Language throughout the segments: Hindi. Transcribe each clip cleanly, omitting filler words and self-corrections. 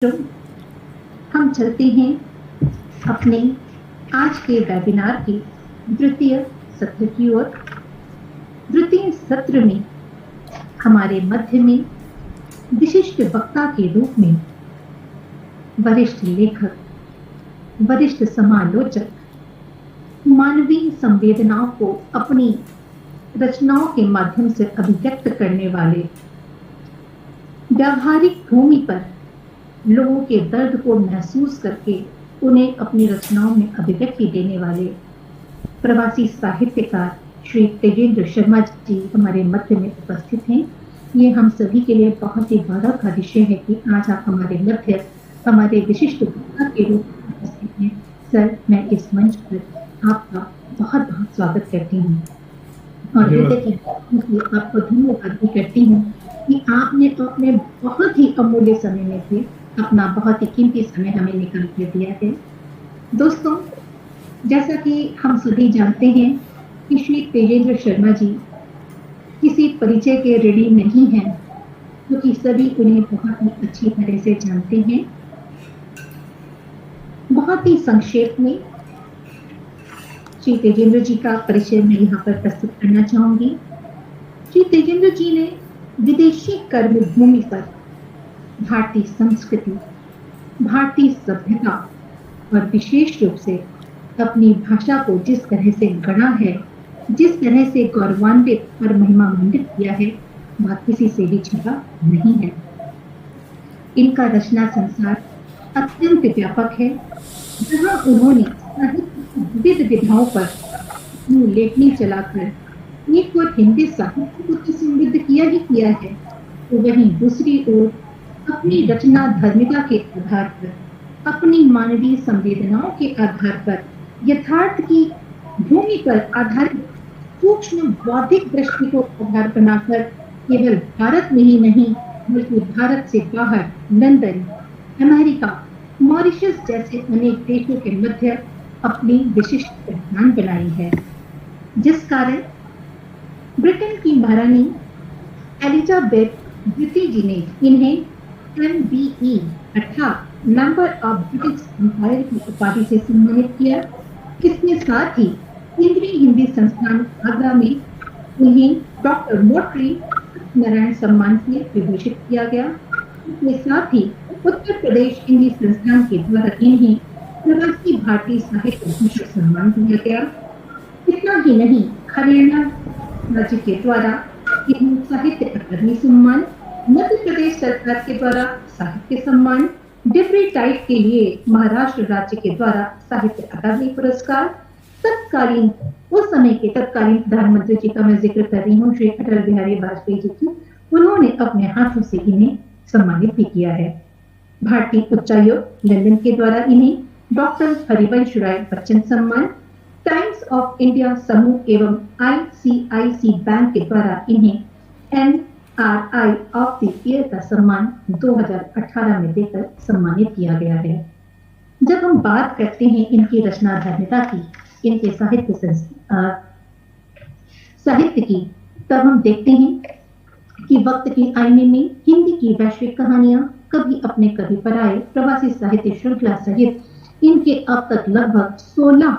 तो हम चलते हैं अपने आज के वेबिनार के द्वितीय सत्र की ओर। द्वितीय सत्र में हमारे मध्य में विशिष्ट वक्ता के रूप में वरिष्ठ लेखक, वरिष्ठ समालोचक, मानवीय संवेदनाओं को अपनी रचनाओं के माध्यम से अभिव्यक्त करने वाले, व्यावहारिक भूमि पर लोगों के दर्द को महसूस करके उन्हें अपनी रचनाओं में अभिव्यक्ति देने वाले प्रवासी साहित्यकार श्री तेजेंद्र शर्मा जी हमारे मध्य में उपस्थित हैं। ये हम सभी के लिए बहुत ही गौरव का विषय है कि आज आप हमारे मध्य हमारे विशिष्ट वक्ता के रूप में उपस्थित हैं। सर, मैं इस मंच पर आपका बहुत बहुत स्वागत करती हूँ और हृदय की आपको धन्यवाद भी करती हूँ कि आपने तो अपने बहुत ही अमूल्य समय में से अपना बहुत ही कीमती समय हमें निकाल के दिया है। दोस्तों, जैसा कि हम सभी जानते हैं कि श्री तेजेंद्र शर्मा जी किसी परिचय के ऋणी नहीं हैं, क्योंकि सभी उन्हें बहुत ही अच्छी तरह से जानते हैं। बहुत ही संक्षेप में श्री तेजेंद्र जी का परिचय मैं यहाँ पर प्रस्तुत करना चाहूंगी। श्री तेजेंद्र जी ने विदेशी कर्म भूमि पर भारतीय संस्कृति, भारतीय सभ्यता और विशेष रूप से अपनी भाषा को जिस तरह से गढ़ा है, जिस तरह से गौरवान्वित और महिमामंडित किया है, वह किसी से भी छिपा नहीं है। इनका रचना संसार अत्यंत व्यापक है, जहां उन्होंने साहित्य की विविध विधाओं पर लेखनी चलाकर एक और हिंदी साहित्य को तो समृद्ध किया ही किया है, तो वहीं दूसरी ओर अपनी रचना धर्मिता के आधार पर, अपनी मानवीय संवेदनाओं के आधार पर, यथार्थ की भूमि पर आधारित सूक्ष्म बौद्धिक दृष्टि को आधार बनाकर केवल भारत में ही नहीं बल्कि भारत से बाहर लंदन, अमेरिका, मॉरिशस जैसे अनेक देशों के मध्य अपनी विशिष्ट पहचान बनाई है, जिस कारण ब्रिटेन की महारानी एलिजाबेथ द्वितीय जी ने इन्हें MBE अर्थात मेंबर ऑफ ब्रिटिश एम्पायर की उपाधि से सम्मानित किया। इसके साथ ही केंद्रीय हिंदी संस्थान आगरा में उन्हें डॉक्टर मोटरी नारायण सम्मान से विभूषित किया गया। इसके साथ ही उत्तर प्रदेश हिंदी संस्थान के द्वारा इन्हें प्रवासी भारतीय साहित्य भूषण सम्मान दिया गया। इतना ही नहीं, हरियाणा राज्य के द्वारा इन्हें साहित्य अकादमी सम्मान, मध्य प्रदेश सरकार के द्वारा साहित्य सम्मान, डिब्री टाइप के लिए महाराष्ट्र राज्य के द्वारा साहित्य अकादमी पुरस्कार, तत्कालीन उस समय के तत्कालीन प्रधानमंत्री जी का मैं जिक्र कर रही हूँ, श्री अटल बिहारी वाजपेयी जी की, उन्होंने अपने हाथों से इन्हें सम्मानित भी किया है। भारतीय उच्चायोग लंदन के द्वारा इन्हें डॉक्टर हरिवंश राय बच्चन सम्मान, टाइम्स ऑफ इंडिया समूह एवं ICIC बैंक के द्वारा इन्हें NRI ऑफ द ईयर का सम्मान 2018 में देकर सम्मानित किया गया है। जब हम बात करते हैं इनकी रचना धर्मिता की, इनके साहित्य की, तब हम देखते हैं कि वक्त के आईने में हिंदी की वैश्विक कहानियां, कभी अपने कभी पराए, प्रवासी साहित्य श्रृंखला सहित इनके अब तक लगभग 16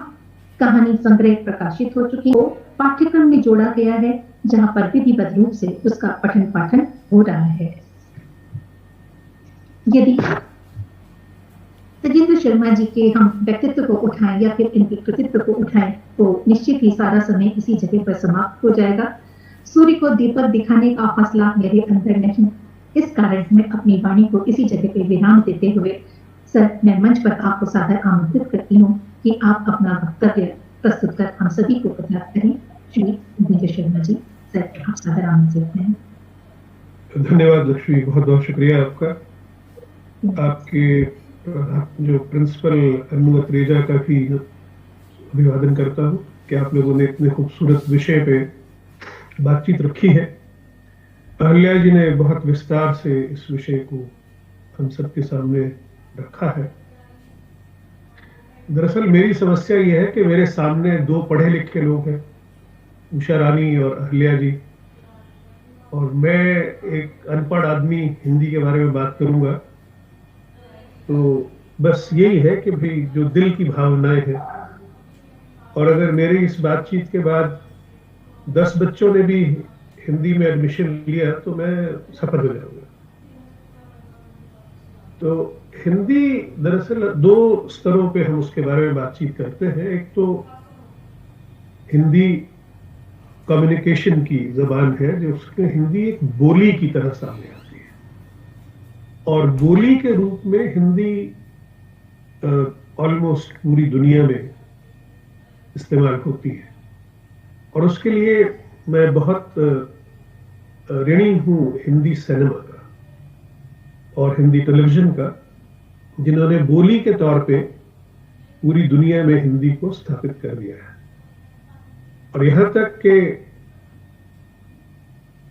कहानी संग्रह प्रकाशित हो चुके हैं। पाठ्यक्रम में जोड़ा गया है, जहां पर विधिवत रूप से उसका पठन पाठन हो रहा है। यदि तेजेंद्र शर्मा जी के हम व्यक्तित्व को उठाएं या फिर इनके कृतित्व को उठाएं, तो निश्चित ही सारा समय इसी जगह पर समाप्त हो जाएगा। सूर्य को दीपक दिखाने का हौसला मेरे अंदर नहीं, इस कारण मैं अपनी वाणी को इसी जगह पे विराम देते हुए सर, मैं मंच पर आपको सादर आमंत्रित करती हूँ कि आप अपना वक्तव्य प्रस्तुत कर हम सभी को प्रदान करें। श्री तेजेंद्र शर्मा जी, सर, आप सादर आमंत्रित हैं। धन्यवाद लक्ष्मी, बहुत बहुत शुक्रिया आपका। आपके जो प्रिंसिपल अनु अत्रेजा का भी अभिवादन करता हूँ कि आप लोगों ने इतने खूबसूरत विषय पे बातचीत रखी है। अहल्या जी ने बहुत विस्तार से इस विषय को हम सबके सामने रखा है। दरअसल मेरी समस्या यह है कि मेरे सामने दो पढ़े लिखे लोग हैं, उषा रानी और अहल्या जी, और मैं एक अनपढ़ आदमी हिंदी के बारे में बात करूंगा। तो बस यही है कि भाई जो दिल की भावनाएं हैं, और अगर मेरी इस बातचीत के बाद 10 बच्चों ने भी हिंदी में एडमिशन लिया तो मैं सफल हो जाऊंगा। तो हिंदी दरअसल 2 स्तरों पे हम उसके बारे में बातचीत करते हैं। एक तो हिंदी कम्युनिकेशन की जबान है, जो उसके हिंदी एक बोली की तरह सामने आती है, और बोली के रूप में हिंदी ऑलमोस्ट पूरी दुनिया में इस्तेमाल होती है। और उसके लिए मैं बहुत ऋणी हूं हिंदी सिनेमा का और हिंदी टेलीविजन का, जिन्होंने बोली के तौर पे पूरी दुनिया में हिंदी को स्थापित कर दिया है। और यहां तक कि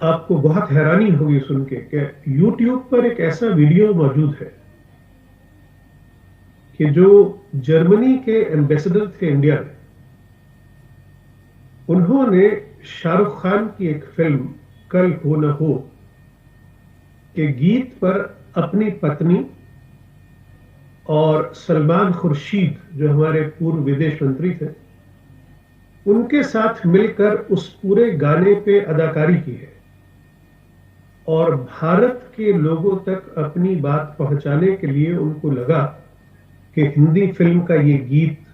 आपको बहुत हैरानी होगी सुन के कि YouTube पर एक ऐसा वीडियो मौजूद है कि जो जर्मनी के एम्बेसडर थे इंडिया में, उन्होंने शाहरुख खान की एक फिल्म कल हो न हो के गीत पर अपनी पत्नी और सलमान खुर्शीद, जो हमारे पूर्व विदेश मंत्री थे, उनके साथ मिलकर उस पूरे गाने पे अदाकारी की है, और भारत के लोगों तक अपनी बात पहुंचाने के लिए उनको लगा कि हिंदी फिल्म का ये गीत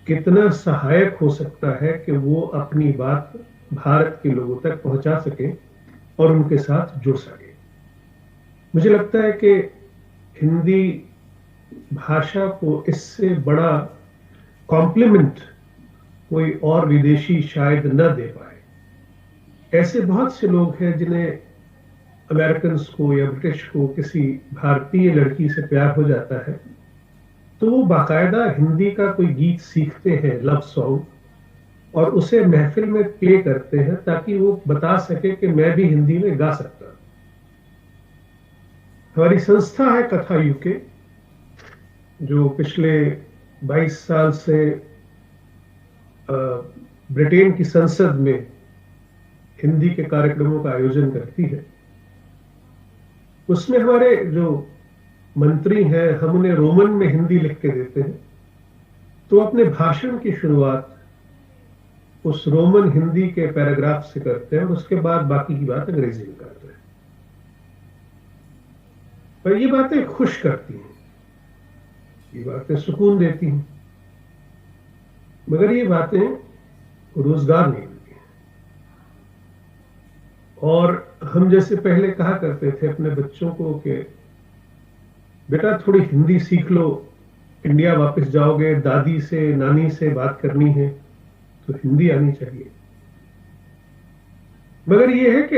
कितना सहायक हो सकता है कि वो अपनी बात भारत के लोगों तक पहुंचा सके और उनके साथ जुड़ सके। मुझे लगता है कि हिंदी भाषा को इससे बड़ा कॉम्प्लीमेंट कोई और विदेशी शायद न दे पाए। ऐसे बहुत से लोग हैं जिन्हें अमेरिकन को या ब्रिटिश को किसी भारतीय लड़की से प्यार हो जाता है, तो वो बाकायदा हिंदी का कोई गीत सीखते हैं, लव सॉन्ग, और उसे महफिल में प्ले करते हैं ताकि वो बता सके कि मैं भी हिंदी में गा सकता हूं। हमारी संस्था है कथा यूके, जो पिछले 22 साल से ब्रिटेन की संसद में हिंदी के कार्यक्रमों का आयोजन करती है। उसमें हमारे जो मंत्री हैं, हम उन्हें रोमन में हिंदी लिख के देते हैं, तो अपने भाषण की शुरुआत उस रोमन हिंदी के पैराग्राफ से करते हैं और उसके बाद बाकी की बात अंग्रेजी में करते हैं। पर ये बातें खुश करती हैं, ये बातें सुकून देती हैं, मगर ये बातें रोजगार नहीं देती हैं। और हम जैसे पहले कहा करते थे अपने बच्चों को कि बेटा थोड़ी हिंदी सीख लो, इंडिया वापस जाओगे, दादी से नानी से बात करनी है तो हिंदी आनी चाहिए। मगर यह है कि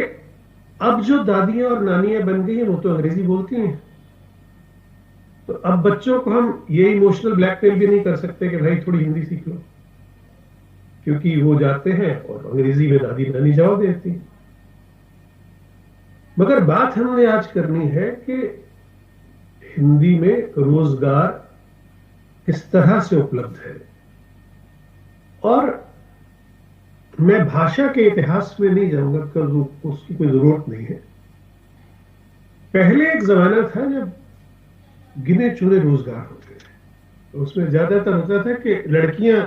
अब जो दादियां और नानियां बन गई हैं वो तो अंग्रेजी बोलती हैं, तो अब बच्चों को हम ये इमोशनल ब्लैकमेल भी नहीं कर सकते कि भाई थोड़ी हिंदी सीख लो, क्योंकि वो जाते हैं और अंग्रेजी में दादी नानी जवाब देती है। मगर बात हमने आज करनी है कि हिंदी में रोजगार किस तरह से उपलब्ध है। और मैं भाषा के इतिहास में नहीं जाऊंगा क्योंकि उसकी कोई जरूरत नहीं है। पहले एक जमाना था जब गिने चुने रोजगार होते थे, तो उसमें ज्यादातर होता था कि लड़कियां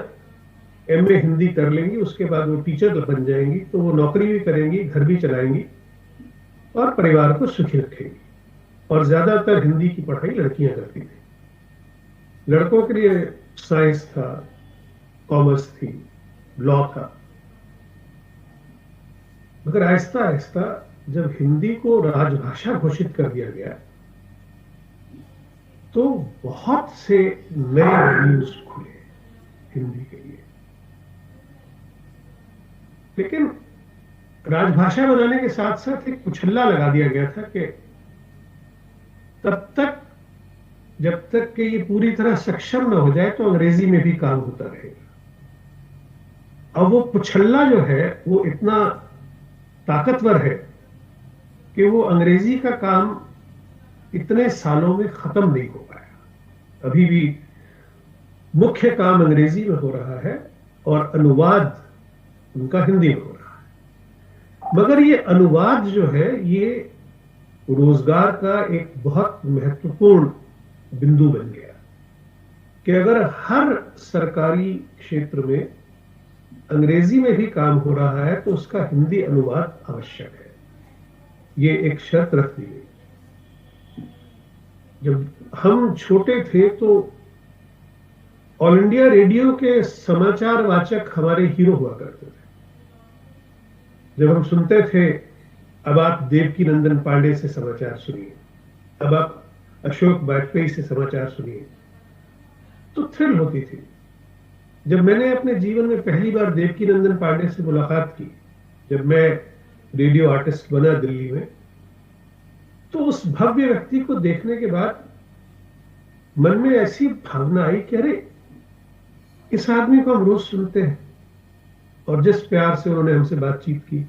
एमए हिंदी कर लेंगी, उसके बाद वो टीचर बन जाएंगी, तो वो नौकरी भी करेंगी, घर भी चलाएंगी और परिवार को सुखी रखेंगी। और ज्यादातर हिंदी की पढ़ाई लड़कियां करती थी। लड़कों के लिए साइंस था, कॉमर्स थी, लॉ था। मगर आहिस्ता आहिस्ता जब हिंदी को राजभाषा घोषित कर दिया गया तो बहुत से नए वेन्यूज खुले हिंदी के लिए। लेकिन राजभाषा बनाने के साथ साथ एक उछल्ला लगा दिया गया था कि तब तक जब तक कि ये पूरी तरह सक्षम न हो जाए तो अंग्रेजी में भी काम होता रहेगा। अब वो पुछल्ला जो है वो इतना ताकतवर है कि वो अंग्रेजी का काम इतने सालों में खत्म नहीं हो पाया। अभी भी मुख्य काम अंग्रेजी में हो रहा है और अनुवाद उनका हिंदी में हो रहा है। मगर ये अनुवाद जो है ये रोजगार का एक बहुत महत्वपूर्ण बिंदु बन गया कि अगर हर सरकारी क्षेत्र में अंग्रेजी में भी काम हो रहा है तो उसका हिंदी अनुवाद आवश्यक है। ये एक शर्त रख दी गई। जब हम छोटे थे तो ऑल इंडिया रेडियो के समाचार वाचक हमारे हीरो हुआ करते थे। जब हम सुनते थे, अब आप देवकीनंदन पांडे से समाचार सुनिए, अब आप अशोक वाजपेयी से समाचार सुनिए, तो थ्रिल होती थी। जब मैंने अपने जीवन में पहली बार देवकीनंदन पांडे से मुलाकात की, जब मैं रेडियो आर्टिस्ट बना दिल्ली में, तो उस भव्य व्यक्ति को देखने के बाद मन में ऐसी भावना आई कि अरे, इस आदमी को हम रोज सुनते हैं। और जिस प्यार से उन्होंने हमसे बातचीत की,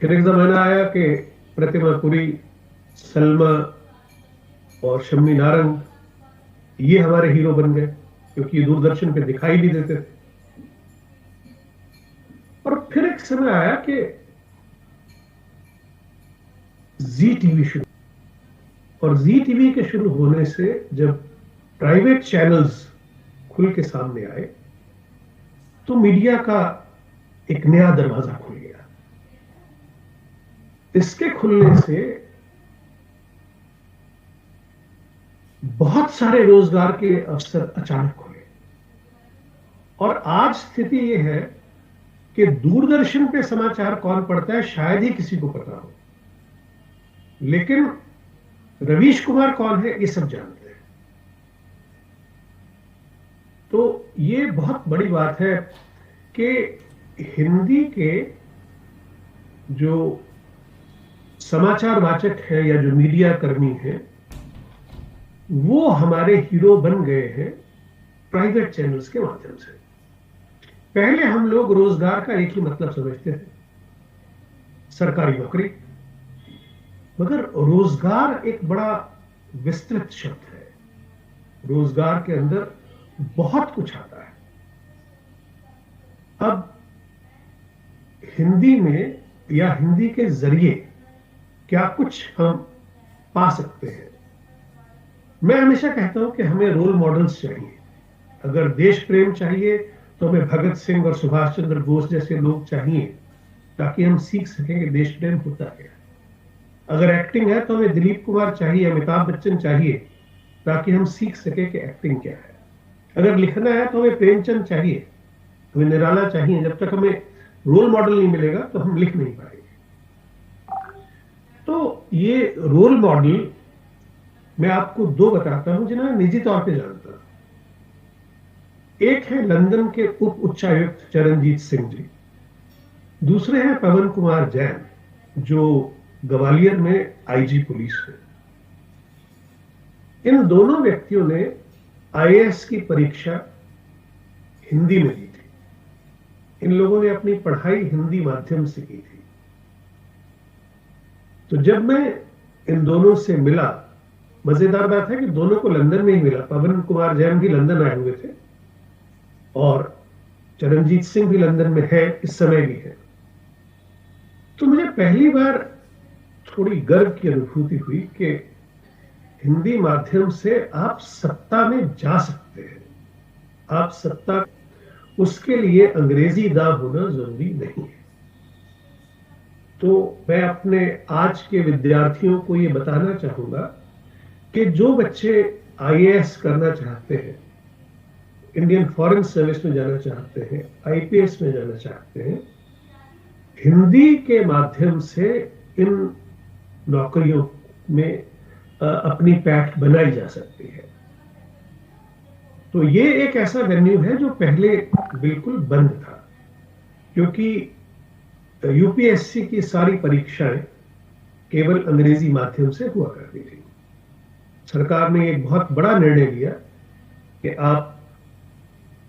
फिर एक जमाना आया कि प्रतिमा पुरी, सलमा और शम्मी नारंग ये हमारे हीरो बन गए, क्योंकि ये दूरदर्शन पे दिखाई भी देते थे। और फिर एक समय आया कि जी टीवी शुरू, और जी टीवी के शुरू होने से जब प्राइवेट चैनल्स खुल के सामने आए तो मीडिया का एक नया दरवाजा खुल गया। इसके खुलने से बहुत सारे रोजगार के अवसर अचानक खुले। और आज स्थिति यह है कि दूरदर्शन पे समाचार कौन पढ़ता है शायद ही किसी को पता हो, लेकिन रवीश कुमार कौन है ये सब जानते हैं। तो ये बहुत बड़ी बात है कि हिंदी के जो समाचार वाचक है या जो मीडिया कर्मी है, वो हमारे हीरो बन गए हैं प्राइवेट चैनल्स के माध्यम से। पहले हम लोग रोजगार का एक ही मतलब समझते थे, सरकारी नौकरी। मगर रोजगार एक बड़ा विस्तृत शब्द है। रोजगार के अंदर बहुत कुछ आता है। अब हिंदी में या हिंदी के जरिए क्या कुछ हम पा सकते हैं। मैं हमेशा कहता हूं कि हमें रोल मॉडल्स चाहिए। अगर देश प्रेम चाहिए तो हमें भगत सिंह और सुभाष चंद्र बोस जैसे लोग चाहिए, ताकि हम सीख सकें कि देश प्रेम होता है। अगर एक्टिंग है तो हमें दिलीप कुमार चाहिए, अमिताभ बच्चन चाहिए, ताकि हम सीख सकें कि एक्टिंग क्या है। अगर लिखना है तो हमें प्रेमचंद चाहिए, हमें निराला चाहिए। जब तक हमें रोल मॉडल नहीं मिलेगा तो हम लिख नहीं पाएंगे। तो ये रोल मॉडल मैं आपको दो बताता हूं जिन्हें मैं निजी तौर पे जानता हूं। एक है लंदन के उप उच्चायुक्त चरणजीत सिंह जी, दूसरे हैं पवन कुमार जैन जो ग्वालियर में आईजी पुलिस है। इन दोनों व्यक्तियों ने आईएएस की परीक्षा हिंदी में दी थी। इन लोगों ने अपनी पढ़ाई हिंदी माध्यम से की थी। तो जब मैं इन दोनों से मिला, मजेदार बात है कि दोनों को लंदन में ही मिला। पवन कुमार जैन भी लंदन आए हुए थे और चरणजीत सिंह भी लंदन में है, इस समय भी है। तो मुझे पहली बार थोड़ी गर्व की अनुभूति हुई कि हिंदी माध्यम से आप सत्ता में जा सकते हैं। आप सत्ता, उसके लिए अंग्रेजी दांव होना जरूरी नहीं है। तो मैं अपने आज के विद्यार्थियों को ये बताना चाहूंगा कि जो बच्चे आईएएस करना चाहते हैं, इंडियन फॉरेन सर्विस में जाना चाहते हैं, आईपीएस में जाना चाहते हैं, हिंदी के माध्यम से इन नौकरियों में अपनी पैठ बनाई जा सकती है। तो ये एक ऐसा वेन्यू है जो पहले बिल्कुल बंद था, क्योंकि यूपीएससी की सारी परीक्षाएं केवल अंग्रेजी माध्यम से हुआ करती थी। सरकार ने एक बहुत बड़ा निर्णय लिया कि आप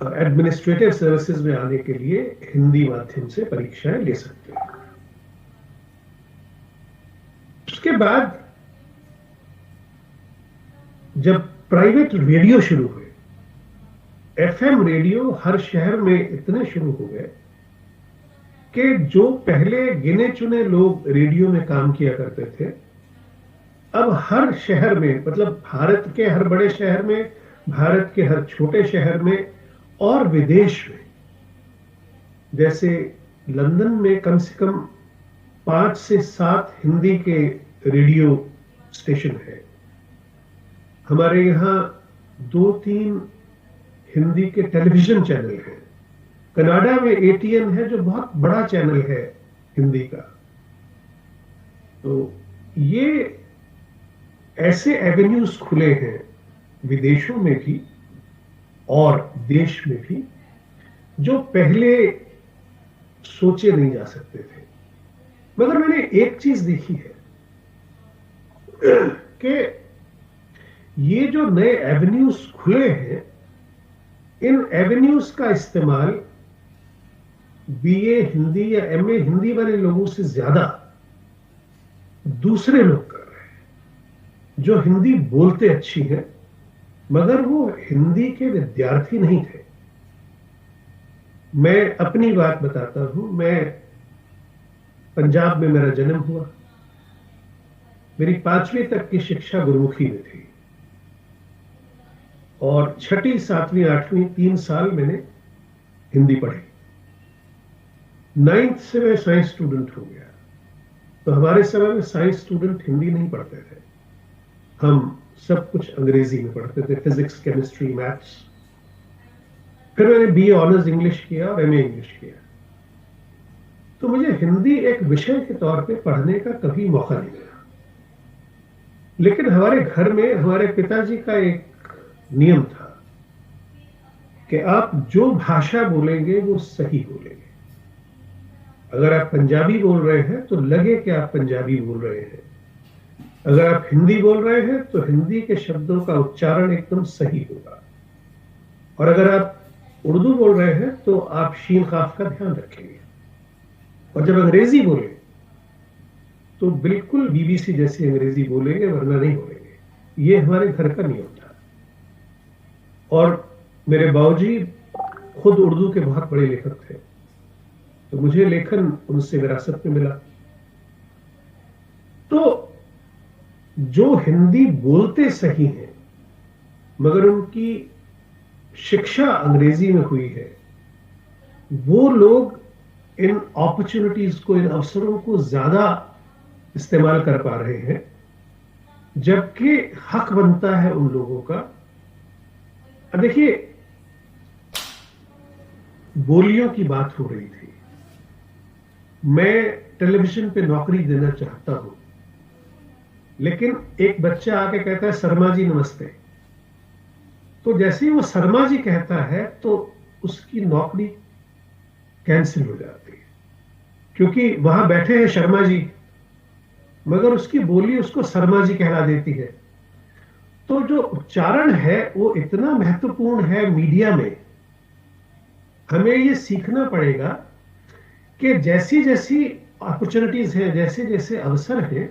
एडमिनिस्ट्रेटिव सर्विसेज में आने के लिए हिंदी माध्यम से परीक्षाएं ले सकते हैं। उसके बाद जब प्राइवेट रेडियो शुरू हुए, एफएम रेडियो हर शहर में इतने शुरू हो गए कि जो पहले गिने चुने लोग रेडियो में काम किया करते थे, अब हर शहर में, मतलब भारत के हर बड़े शहर में, भारत के हर छोटे शहर में और विदेश में, जैसे लंदन में कम से कम 5 से 7 हिंदी के रेडियो स्टेशन है। हमारे यहाँ 2-3 हिंदी के टेलीविजन चैनल हैं। कनाडा में एटीएन है जो बहुत बड़ा चैनल है हिंदी का। तो ये ऐसे एवेन्यूज खुले हैं विदेशों में भी और देश में भी, जो पहले सोचे नहीं जा सकते थे। मगर मैंने एक चीज देखी है कि ये जो नए एवेन्यूज खुले हैं, इन एवेन्यूज का इस्तेमाल बीए हिंदी या एमए हिंदी वाले लोगों से ज्यादा दूसरे लोग कर रहे हैं जो हिंदी बोलते अच्छी है मगर वो हिंदी के विद्यार्थी नहीं थे। मैं अपनी बात बताता हूं। मैं पंजाब में मेरा जन्म हुआ। मेरी 5वीं तक की शिक्षा गुरुमुखी में थी और 6ठी, 7वीं, 8वीं 3 साल मैंने हिंदी पढ़ी। 9th से मैं साइंस स्टूडेंट हो गया। तो हमारे समय में साइंस स्टूडेंट हिंदी नहीं पढ़ते थे, हम सब कुछ अंग्रेजी में पढ़ते थे, फिजिक्स, केमिस्ट्री, मैथ्स। फिर मैंने बीए ऑनर्स इंग्लिश किया और एमए इंग्लिश किया। तो मुझे हिंदी एक विषय के तौर पे पढ़ने का कभी मौका नहीं मिला। लेकिन हमारे घर में हमारे पिताजी का एक नियम था कि आप जो भाषा बोलेंगे वो सही बोलेंगे। अगर आप पंजाबी बोल रहे हैं तो लगे कि आप पंजाबी बोल रहे हैं। अगर आप हिंदी बोल रहे हैं तो हिंदी के शब्दों का उच्चारण एकदम सही होगा। और अगर आप उर्दू बोल रहे हैं तो आप शीन खाफ का ध्यान रखेंगे। और जब अंग्रेजी बोले तो बिल्कुल बीबीसी जैसी अंग्रेजी बोलेंगे, वरना नहीं बोलेंगे। ये हमारे घर का नियम था। और मेरे बाबूजी खुद उर्दू के बहुत बड़े लेखक थे, तो मुझे लेखन उनसे विरासत में मिला। तो जो हिंदी बोलते सही हैं मगर उनकी शिक्षा अंग्रेजी में हुई है, वो लोग इन अपॉर्चुनिटीज को, इन अवसरों को ज्यादा इस्तेमाल कर पा रहे हैं, जबकि हक बनता है उन लोगों का। अब देखिए, बोलियों की बात हो रही थी। मैं टेलीविजन पे नौकरी देना चाहता हूं, लेकिन एक बच्चा आके कहता है शर्मा जी नमस्ते। तो जैसे ही वो शर्मा जी कहता है तो उसकी नौकरी कैंसिल हो जाती है, क्योंकि वहां बैठे हैं शर्मा जी मगर उसकी बोली उसको शर्मा जी कहला देती है। तो जो उच्चारण है वो इतना महत्वपूर्ण है मीडिया में। हमें ये सीखना पड़ेगा कि जैसी जैसी अपॉर्चुनिटीज है, जैसे जैसे अवसर है,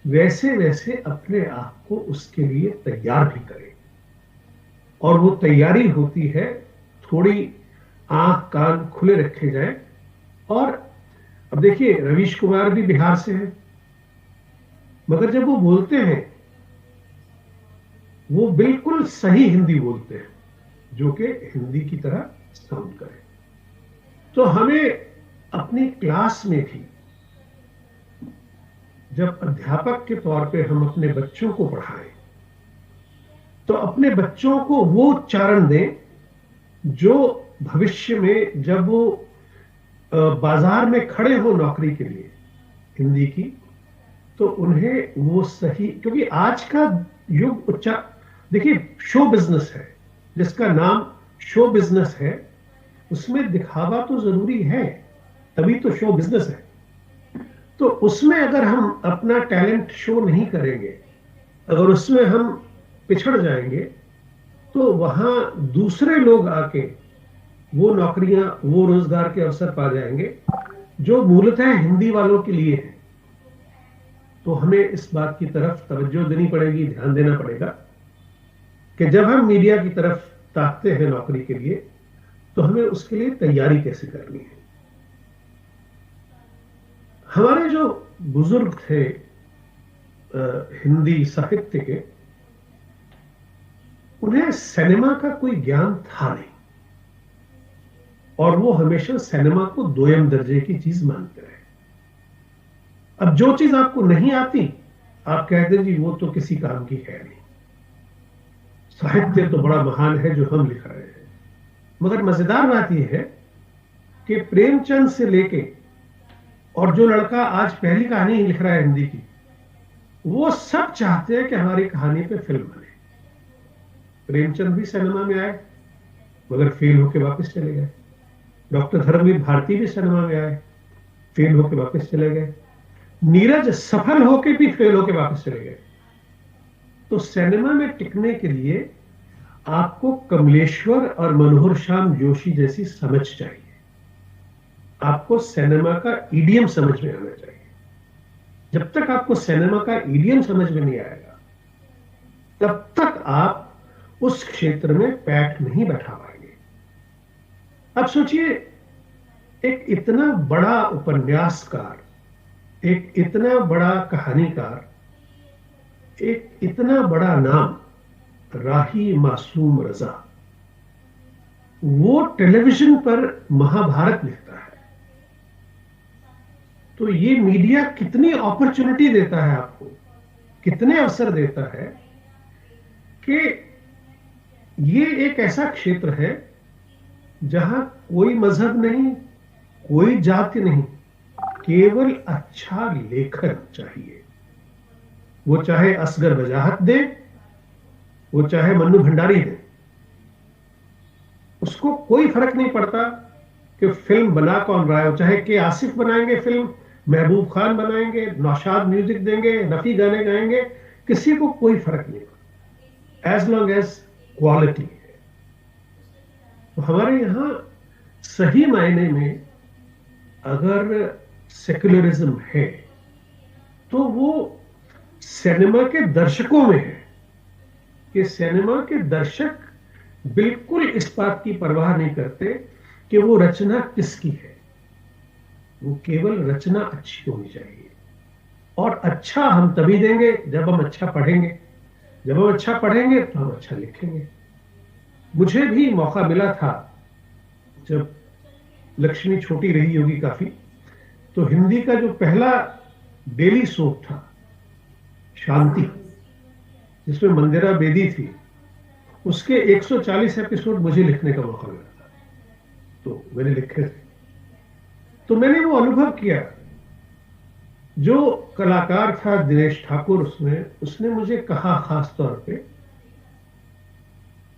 वैसे वैसे अपने आप को उसके लिए तैयार भी करें। और वो तैयारी होती है, थोड़ी आंख कान खुले रखे जाए। और अब देखिए, रवीश कुमार भी बिहार से हैं, मगर जब वो बोलते हैं वो बिल्कुल सही हिंदी बोलते हैं, जो कि हिंदी की तरह साउंड करे। तो हमें अपनी क्लास में भी, जब अध्यापक के तौर पे हम अपने बच्चों को पढ़ाएं, तो अपने बच्चों को वो उच्चारण दें जो भविष्य में जब वो बाजार में खड़े हो नौकरी के लिए हिंदी की, तो उन्हें वो सही, क्योंकि आज का युग देखिए, शो बिजनेस है, जिसका नाम शो बिजनेस है, उसमें दिखावा तो जरूरी है, तभी तो शो बिजनेस है। तो उसमें अगर हम अपना टैलेंट शो नहीं करेंगे, अगर उसमें हम पिछड़ जाएंगे, तो वहां दूसरे लोग आके वो नौकरियां, वो रोजगार के अवसर पा जाएंगे जो मूलतः हिंदी वालों के लिए है। तो हमें इस बात की तरफ तवज्जो देनी पड़ेगी, ध्यान देना पड़ेगा कि जब हम मीडिया की तरफ ताकते हैं नौकरी के लिए, तो हमें उसके लिए तैयारी कैसे करनी है। हमारे जो बुजुर्ग थे, हिंदी साहित्य के, उन्हें सिनेमा का कोई ज्ञान था नहीं, और वो हमेशा सिनेमा को दोयम दर्जे की चीज मानते रहे। अब जो चीज आपको नहीं आती, आप कहते जी वो तो किसी काम की है नहीं, साहित्य तो बड़ा महान है जो हम लिख रहे हैं। मगर मजेदार बात यह है कि प्रेमचंद से लेके और जो लड़का आज पहली कहानी लिख रहा है हिंदी की, वो सब चाहते हैं कि हमारी कहानी पे फिल्म बने। प्रेमचंद भी सिनेमा में आए मगर फेल होके वापस चले गए। डॉक्टर धर्मवीर भारती भी सिनेमा में आए, फेल होके वापस चले गए। नीरज सफल होके भी फेल होके वापस चले गए। तो सिनेमा में टिकने के लिए आपको कमलेश्वर और मनोहर श्याम जोशी जैसी समझ चाहिए, आपको सिनेमा का ईडियम समझ में आना चाहिए। जब तक आपको सिनेमा का ईडियम समझ में नहीं आएगा, तब तक आप उस क्षेत्र में पैठ नहीं बैठा पाएंगे। अब सोचिए, एक इतना बड़ा उपन्यासकार, एक इतना बड़ा कहानीकार, एक इतना बड़ा नाम राही मासूम रजा, वो टेलीविजन पर महाभारत लिखता है। तो ये मीडिया कितनी अपॉर्चुनिटी देता है आपको, कितने अवसर देता है कि ये एक ऐसा क्षेत्र है जहां कोई मजहब नहीं, कोई जाति नहीं, केवल अच्छा लेखन चाहिए। वो चाहे असगर वजाहत दे, वो चाहे मन्नू भंडारी दे, उसको कोई फर्क नहीं पड़ता कि फिल्म बना कौन रहा है। चाहे के आसिफ बनाएंगे फिल्म, महबूब खान बनाएंगे, नौशाद म्यूजिक देंगे, रफी गाने गाएंगे, किसी को कोई फर्क नहीं पड़ता, एज लॉन्ग एज क्वालिटी है। तो हमारे यहां सही मायने में अगर सेक्युलरिज्म है तो वो सिनेमा के दर्शकों में है कि सिनेमा के दर्शक बिल्कुल इस बात की परवाह नहीं करते कि वो रचना किसकी है, वो केवल रचना अच्छी होनी चाहिए। और अच्छा हम तभी देंगे जब हम अच्छा पढ़ेंगे, जब हम अच्छा पढ़ेंगे तो हम अच्छा लिखेंगे। मुझे भी मौका मिला था, जब लक्ष्मी छोटी रही होगी काफी, तो हिंदी का जो पहला डेली सोप था शांति, जिसमें मंदिरा बेदी थी, उसके 140 एपिसोड मुझे लिखने का मौका मिला था। तो मैंने लिखे थे, तो मैंने वो अनुभव किया। जो कलाकार था दिनेश ठाकुर, उसने मुझे कहा खास तौर पे,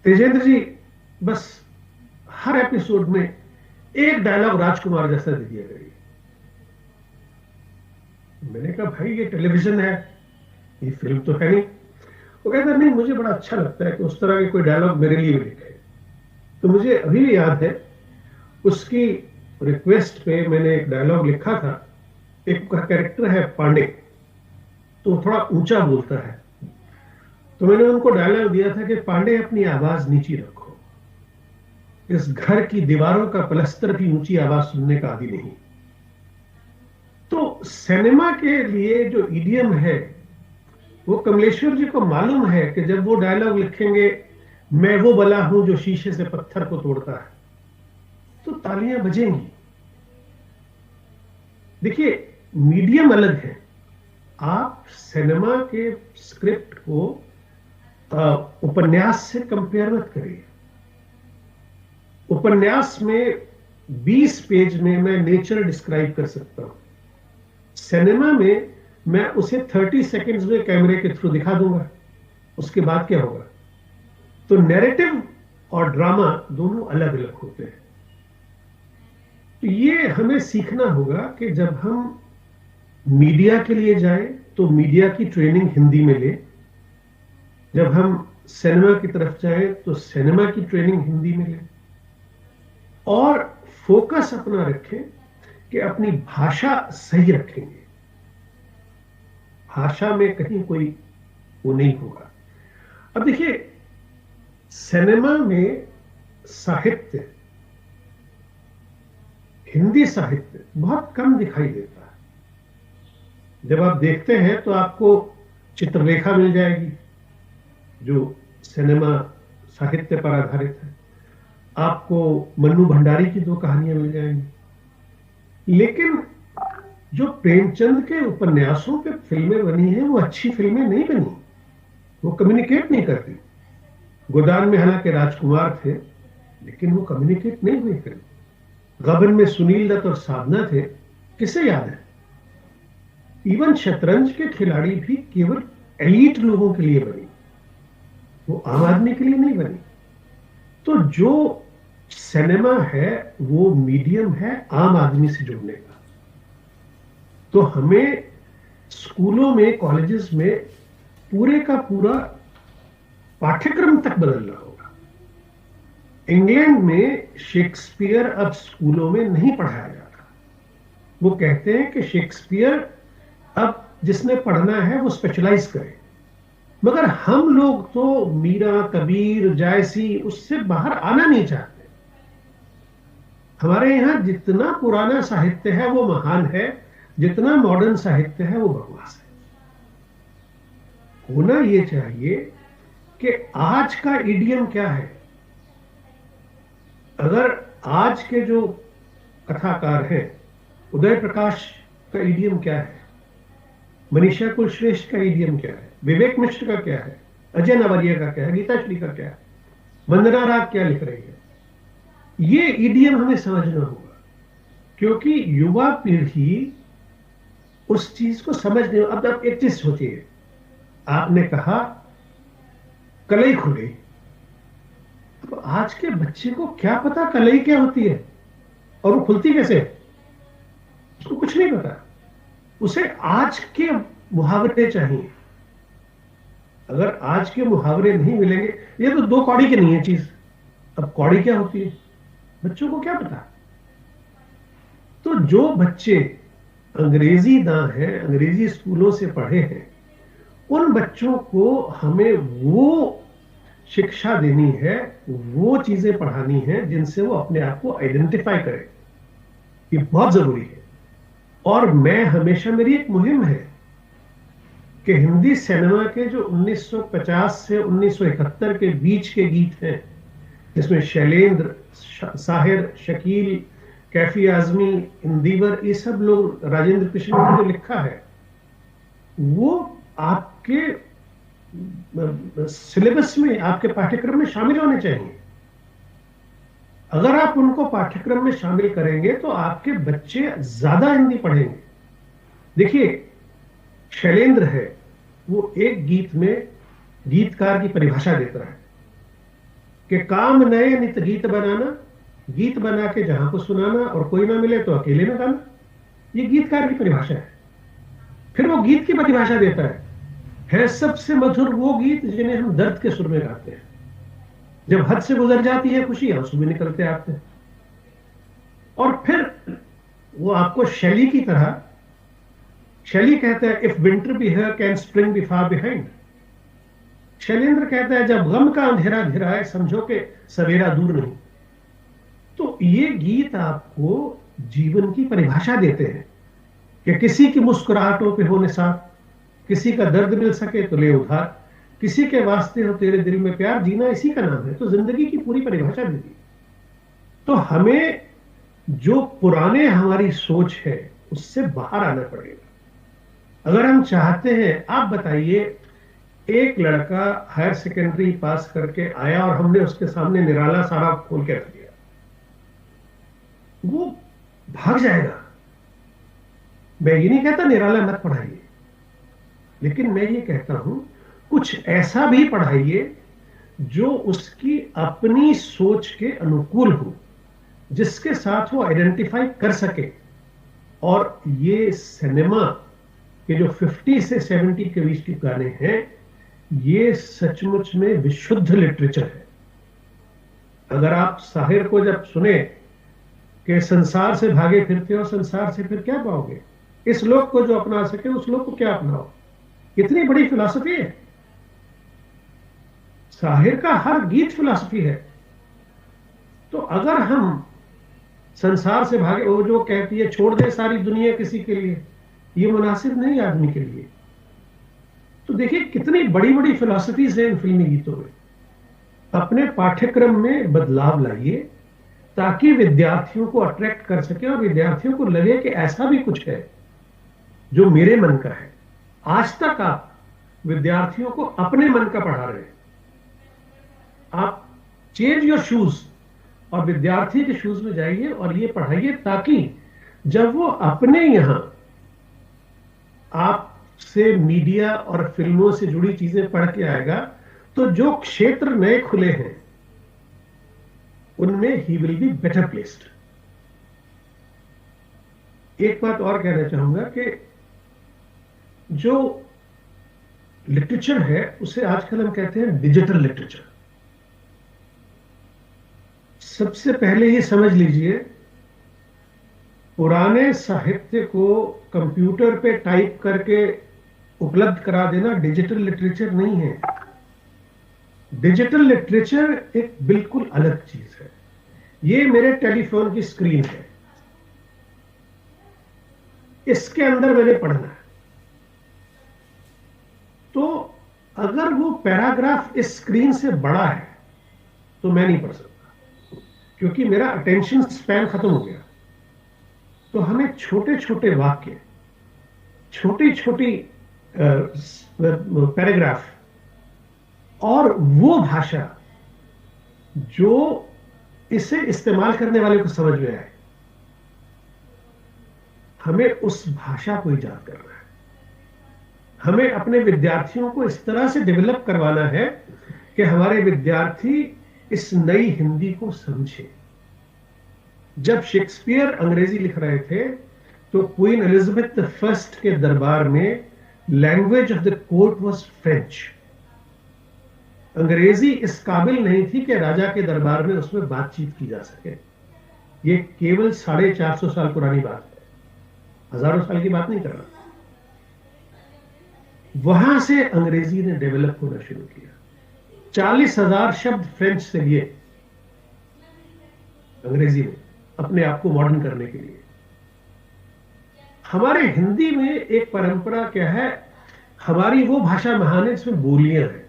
तेजेंद्र जी बस हर एपिसोड में एक डायलॉग राजकुमार जैसा दे दिया करिए। मैंने कहा भाई ये टेलीविजन है, ये फिल्म तो है नहीं। वो कहता नहीं, मुझे बड़ा अच्छा लगता है कि उस तरह के कोई डायलॉग मेरे लिए भी लिखे। तो मुझे अभी भी याद है, उसकी रिक्वेस्ट पे मैंने एक डायलॉग लिखा था। एक का कैरेक्टर है पांडे, तो थोड़ा ऊंचा बोलता है, तो मैंने उनको डायलॉग दिया था कि पांडे अपनी आवाज नीची रखो, इस घर की दीवारों का पलस्तर भी ऊंची आवाज सुनने का आदि नहीं। तो सिनेमा के लिए जो ईडियम है, वो कमलेश्वर जी को मालूम है कि जब वो डायलॉग लिखेंगे, मैं वो बला हूं जो शीशे से पत्थर को तोड़ता है, तो तालियां बजेंगी। देखिए, मीडियम अलग है। आप सिनेमा के स्क्रिप्ट को उपन्यास से कंपेयर मत करिए। उपन्यास में 20 पेज में मैं नेचर डिस्क्राइब कर सकता हूं, सिनेमा में मैं उसे 30 सेकंड्स में कैमरे के थ्रू दिखा दूंगा, उसके बाद क्या होगा। तो नैरेटिव और ड्रामा दोनों अलग अलग होते हैं। तो ये हमें सीखना होगा कि जब हम मीडिया के लिए जाएं तो मीडिया की ट्रेनिंग हिंदी में ले, जब हम सिनेमा की तरफ जाएं तो सिनेमा की ट्रेनिंग हिंदी में ले, और फोकस अपना रखें कि अपनी भाषा सही रखेंगे। भाषा में कहीं कोई वो नहीं होगा। अब देखिए, सिनेमा में साहित्य, हिंदी साहित्य बहुत कम दिखाई देता है। जब आप देखते हैं तो आपको चित्रलेखा मिल जाएगी जो सिनेमा साहित्य पर आधारित है, आपको मन्नू भंडारी की 2 कहानियां मिल जाएंगी। लेकिन जो प्रेमचंद के उपन्यासों पे फिल्में बनी हैं वो अच्छी फिल्में नहीं बनी, वो कम्युनिकेट नहीं करती। गोदान में हालांकि राजकुमार थे लेकिन वो कम्युनिकेट नहीं हुई फिल्म। गबन में सुनील दत्त और साधना थे, किसे याद है? इवन शतरंज के खिलाड़ी भी केवल एलीट लोगों के लिए बनी, वो आम आदमी के लिए नहीं बनी। तो जो सिनेमा है वो मीडियम है आम आदमी से जुड़ने का। तो हमें स्कूलों में, कॉलेजेस में पूरे का पूरा पाठ्यक्रम तक बदलना होगा। इंग्लैंड में शेक्सपियर अब स्कूलों में नहीं पढ़ाया जाता। वो कहते हैं कि शेक्सपियर अब जिसने पढ़ना है वो स्पेशलाइज करे। मगर हम लोग तो मीरा, कबीर, जायसी उससे बाहर आना नहीं चाहते। हमारे यहाँ जितना पुराना साहित्य है वो महान है, जितना मॉडर्न साहित्य है वो बकवास है। होना ये चाहिए कि आज का इडियम क्या है। अगर आज के जो कथाकार हैं, उदय प्रकाश का इडियम क्या है, मनीषा कुलश्रेष्ठ का इडियम क्या है, विवेक मिश्र का क्या है, अजय नवरिया का क्या है, गीता श्री का क्या है, वंदना राग क्या लिख रही है, ये इडियम हमें समझना होगा। क्योंकि युवा पीढ़ी उस चीज को समझ नहीं। अब एक चीज सोचिए, आपने कहा कलई खुल गई, तो आज के बच्चे को क्या पता कलई क्या होती है और वो खुलती कैसे? उसको कुछ नहीं पता। उसे आज के मुहावरे चाहिए। अगर आज के मुहावरे नहीं मिलेंगे, ये तो 2 कौड़ी की नहीं है चीज। अब कौड़ी क्या होती है बच्चों को क्या पता? तो जो बच्चे अंग्रेजी दां हैं, अंग्रेजी स्कूलों से पढ़े हैं, उन बच्चों को हमें वो शिक्षा देनी है, वो चीजें पढ़ानी है जिनसे वो अपने आप को आइडेंटिफाई करें। ये बहुत जरूरी है। और मैं हमेशा, मेरी एक मुहिम है कि हिंदी सिनेमा के जो 1950 से 1971 के बीच के गीत हैं, जिसमें शैलेंद्र, साहिर, शकील, कैफी आजमी, इंदिवर, ये सब लोग, राजेंद्र कृष्ण ने जो लिखा है, वो आपके सिलेबस में, आपके पाठ्यक्रम में शामिल होने चाहिए। अगर आप उनको पाठ्यक्रम में शामिल करेंगे तो आपके बच्चे ज्यादा हिंदी पढ़ेंगे। देखिए, शैलेंद्र है, वो एक गीत में गीतकार की परिभाषा देता है कि काम नए नित गीत बनाना, गीत बना के जहां को सुनाना, और कोई ना मिले तो अकेले में गाना। ये गीतकार की परिभाषा है। फिर वो गीत की परिभाषा देता है सबसे मधुर वो गीत जिन्हें हम दर्द के सुर में गाते हैं। जब हद से गुजर जाती है खुशी, आंसू भी निकलते आते हैं। और फिर वो आपको शैली की तरह, शैली कहता है if winter be here can spring be far behind. Shailendra कहता है जब गम का अंधेरा घिराए समझो कि सवेरा दूर नहीं। तो ये गीत आपको जीवन की परिभाषा देते हैं कि किसी की मुस्कुराहटों पे हो निसार, किसी का दर्द मिल सके तो ले उधार, किसी के वास्ते हो तेरे दिल में प्यार, जीना इसी का नाम है। तो जिंदगी की पूरी परिभाषा दे दी। तो हमें जो पुराने हमारी सोच है उससे बाहर आना पड़ेगा अगर हम चाहते हैं। आप बताइए, एक लड़का हायर सेकेंडरी पास करके आया और हमने उसके सामने निराला सारा खोल के रख दिया, वो भाग जाएगा। मैं ये नहीं कहता निराला मत पढ़ाइए, लेकिन मैं ये कहता हूं कुछ ऐसा भी पढ़ाइए जो उसकी अपनी सोच के अनुकूल हो, जिसके साथ वो आइडेंटिफाई कर सके। और ये सिनेमा के जो 50 से 70 के बीच के गाने हैं, ये सचमुच में विशुद्ध लिटरेचर है। अगर आप साहिर को जब सुने कि संसार से भागे फिरते हो, संसार से फिर क्या पाओगे, इस लोक को जो अपना सके उस लोक को क्या अपनाओ, कितनी बड़ी फिलॉसफी है। साहिर का हर गीत फिलॉसफी है। तो अगर हम संसार से भागे, वो जो कहती है छोड़ दे सारी दुनिया किसी के लिए, ये मुनासिब नहीं आदमी के लिए। तो देखिए कितनी बड़ी बड़ी फिलॉसफीज है इन फिल्मी गीतों में। अपने पाठ्यक्रम में बदलाव लाइए ताकि विद्यार्थियों को अट्रैक्ट कर सके और विद्यार्थियों को लगे कि ऐसा भी कुछ है जो मेरे मन का है। आज तक आप विद्यार्थियों को अपने मन का पढ़ा रहे हैं। आप चेंज योर शूज और विद्यार्थी के शूज में जाइए और ये पढ़ाइए ताकि जब वो अपने यहां आपसे मीडिया और फिल्मों से जुड़ी चीजें पढ़ के आएगा तो जो क्षेत्र नए खुले हैं उनमें he will be better placed. एक बात और कहना चाहूंगा कि जो लिटरेचर है उसे आजकल हम कहते हैं डिजिटल लिटरेचर। सबसे पहले ये समझ लीजिए, पुराने साहित्य को कंप्यूटर पे टाइप करके उपलब्ध करा देना डिजिटल लिटरेचर नहीं है। डिजिटल लिटरेचर एक बिल्कुल अलग चीज है। ये मेरे टेलीफोन की स्क्रीन है, इसके अंदर मैंने पढ़ना है। तो अगर वो पैराग्राफ इस स्क्रीन से बड़ा है तो मैं नहीं पढ़ सकता, क्योंकि मेरा अटेंशन स्पैन खत्म हो गया। तो हमें छोटे छोटे वाक्य, छोटी छोटी पैराग्राफ और वो भाषा जो इसे इस्तेमाल करने वाले को समझ में आए, हमें उस भाषा को इजाद करना है। हमें अपने विद्यार्थियों को इस तरह से डेवलप करवाना है कि हमारे विद्यार्थी इस नई हिंदी को समझे। जब शेक्सपियर अंग्रेजी लिख रहे थे तो क्वीन एलिजाबेथ फर्स्ट के दरबार में language of the court was French. अंग्रेजी इस काबिल नहीं थी कि राजा के दरबार में उसमें बातचीत की जा सके। ये केवल 450 साल पुरानी बात है, हजारों साल की बात नहीं कर रहा। वहां से अंग्रेजी ने डेवलप होना शुरू किया। 40,000 शब्द फ्रेंच से लिए अंग्रेजी में अपने आप को मॉडर्न करने के लिए। हमारे हिंदी में एक परंपरा क्या है, हमारी वो भाषा महान है जिसमें बोलियां हैं।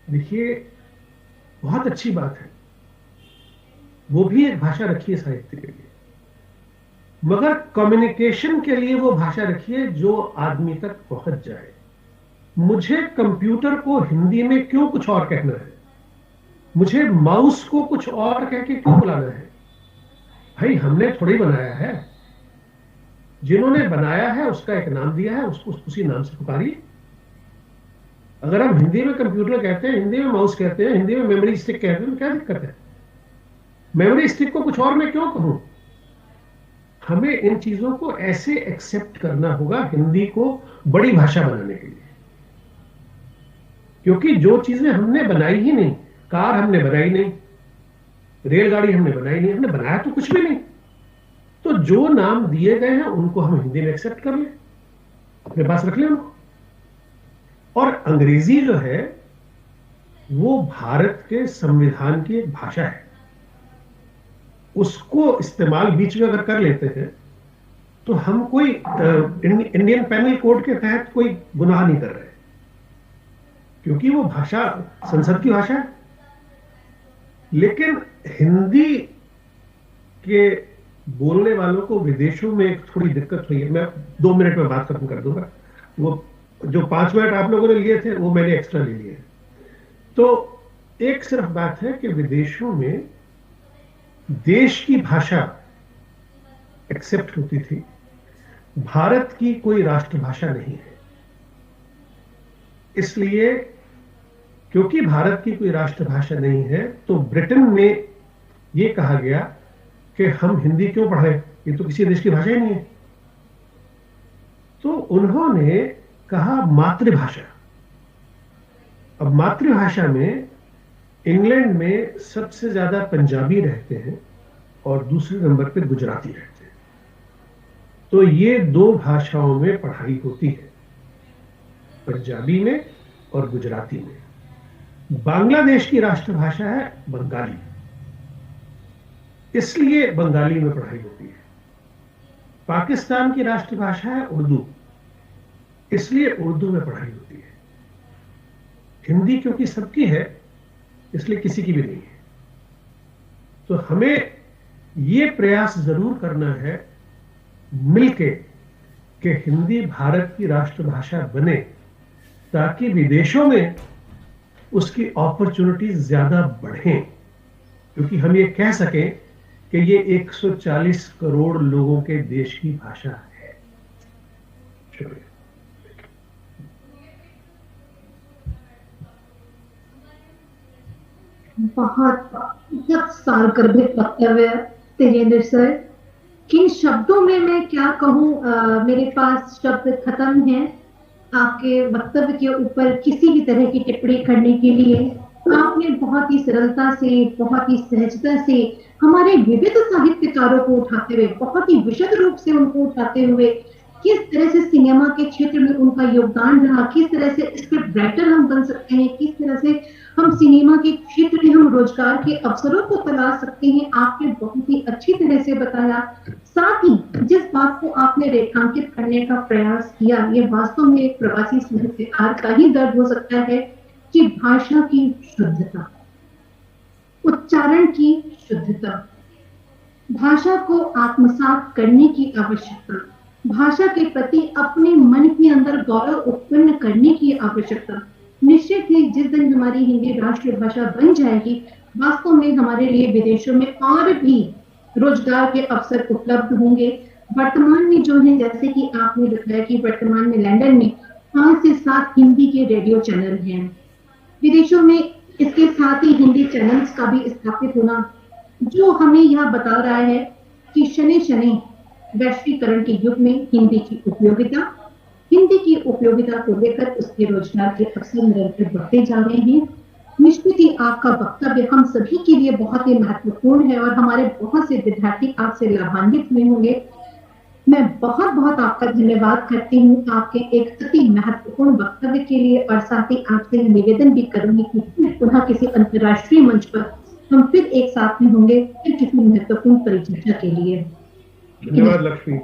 देखिए बहुत अच्छी बात है, वो भी एक भाषा रखी है साहित्य के लिए, मगर कम्युनिकेशन के लिए वो भाषा रखिए जो आदमी तक पहुंच जाए। मुझे कंप्यूटर को हिंदी में क्यों कुछ और कहना है, मुझे माउस को कुछ और कह के क्यों बुलाना है? भाई हमने थोड़ी बनाया है, जिन्होंने बनाया है उसका एक नाम दिया है, उसको उसी नाम से पुकारिए। अगर हम हिंदी में कंप्यूटर कहते हैं, हिंदी में माउस कहते हैं, हिंदी में मेमोरी स्टिक कहते हैं, क्या दिक्कत है? मेमोरी स्टिक को कुछ और मैं क्यों कहूं? हमें इन चीजों को ऐसे एक्सेप्ट करना होगा हिंदी को बड़ी भाषा बनाने के लिए, क्योंकि जो चीजें हमने बनाई ही नहीं, कार हमने बनाई नहीं, रेलगाड़ी हमने बनाई नहीं, हमने बनाया तो कुछ भी नहीं। तो जो नाम दिए गए हैं उनको हम हिंदी में एक्सेप्ट कर लें, अपने पास रख लें उनको। और अंग्रेजी जो है वो भारत के संविधान की एक भाषा है, उसको इस्तेमाल बीच में अगर कर लेते हैं तो हम कोई इंडियन पेनल कोड के तहत कोई गुनाह नहीं कर रहे, क्योंकि वो भाषा संसद की भाषा है। लेकिन हिंदी के बोलने वालों को विदेशों में एक थोड़ी दिक्कत हुई है। मैं 2 मिनट में बात खत्म कर दूंगा, वो जो 5 मिनट आप लोगों ने लिए थे वो मैंने एक्स्ट्रा ले लिए। तो एक सिर्फ बात है कि विदेशों में देश की भाषा एक्सेप्ट होती थी, भारत की कोई राष्ट्रभाषा नहीं है। इसलिए क्योंकि भारत की कोई राष्ट्रभाषा नहीं है तो ब्रिटेन में यह कहा गया कि हम हिंदी क्यों पढ़ें, ये तो किसी देश की भाषा ही नहीं है। तो उन्होंने कहा मातृभाषा। अब मातृभाषा में इंग्लैंड में सबसे ज्यादा पंजाबी रहते हैं और दूसरे नंबर पे गुजराती रहते हैं। तो ये 2 भाषाओं में पढ़ाई होती है, पंजाबी में और गुजराती में। बांग्लादेश की राष्ट्रभाषा है बंगाली, इसलिए बंगाली में पढ़ाई होती है। पाकिस्तान की राष्ट्रभाषा है उर्दू, इसलिए उर्दू में पढ़ाई होती है। हिंदी क्योंकि सबकी है, इसलिए किसी की भी नहीं है। तो हमें ये प्रयास जरूर करना है मिलके कि हिंदी भारत की राष्ट्रभाषा बने, ताकि विदेशों में उसकी अपॉर्चुनिटीज ज्यादा बढ़ें। क्योंकि हम ये कह सकें कि ये 140 करोड़ लोगों के देश की भाषा है। शुक्रिया। बहुत सारगर्भित वक्तव्य तेजेंद्र सर। किन शब्दों में मैं क्या कहूँ, मेरे पास शब्द खत्म हैं आपके वक्तव्य के ऊपर किसी भी तरह की टिप्पणी करने के लिए। आपने बहुत ही सरलता से, बहुत ही सहजता से हमारे विविध साहित्यकारों को उठाते हुए, बहुत ही विशद रूप से उनको उठाते हुए, किस तरह से सिनेमा के क्षेत्र में उनका योगदान रहा, किस तरह से स्क्रिप्ट राइटर हम बन सकते हैं, किस तरह से हम सिनेमा के क्षेत्र में हम रोजगार के अवसरों को तलाश सकते हैं, आपने बहुत ही अच्छी तरह से बताया। साथ ही जिस बात को आपने रेखांकित करने का प्रयास किया, ये वास्तव में एक प्रवासी साहित्यकार का ही दर्द हो सकता है कि भाषा की शुद्धता, उच्चारण की शुद्धता, भाषा को आत्मसात करने की आवश्यकता, भाषा के प्रति अपने मन के अंदर गौरव उत्पन्न करने की आवश्यकता। निश्चित ही जिस दिन हमारी हिंदी राष्ट्रभाषा बन जाएगी, वास्तव में हमारे लिए विदेशों में और भी रोजगार के अवसर उपलब्ध होंगे। वर्तमान में जो है, जैसे कि आपने बताया कि वर्तमान में लंदन में 5 से 7 हिंदी के रेडियो चैनल हैं। विदेशों में इसके साथ ही हिंदी चैनल्स का भी स्थापित होना, जो हमें यह बता रहा है कि शनि शनि वैश्वीकरण के युग में हिंदी की उपयोगिता को लेकर उसके रोजगार के अवसर निरंतर बढ़ते जा रहे हैं। निश्चित ही आपका वक्तव्य हम सभी के लिए बहुत ही महत्वपूर्ण है और हमारे बहुत से विद्यार्थी आपसे लाभान्वित हुए होंगे। मैं बहुत बहुत आपका धन्यवाद करती हूँ आपके एक अति महत्वपूर्ण वक्तव्य के लिए, और साथ ही आपसे निवेदन भी करूंगी कि पुनः किसी अंतर्राष्ट्रीय मंच पर हम फिर एक साथ में होंगे, फिर किसी महत्वपूर्ण परिचर्चा के लिए। धन्यवाद लक्ष्मी।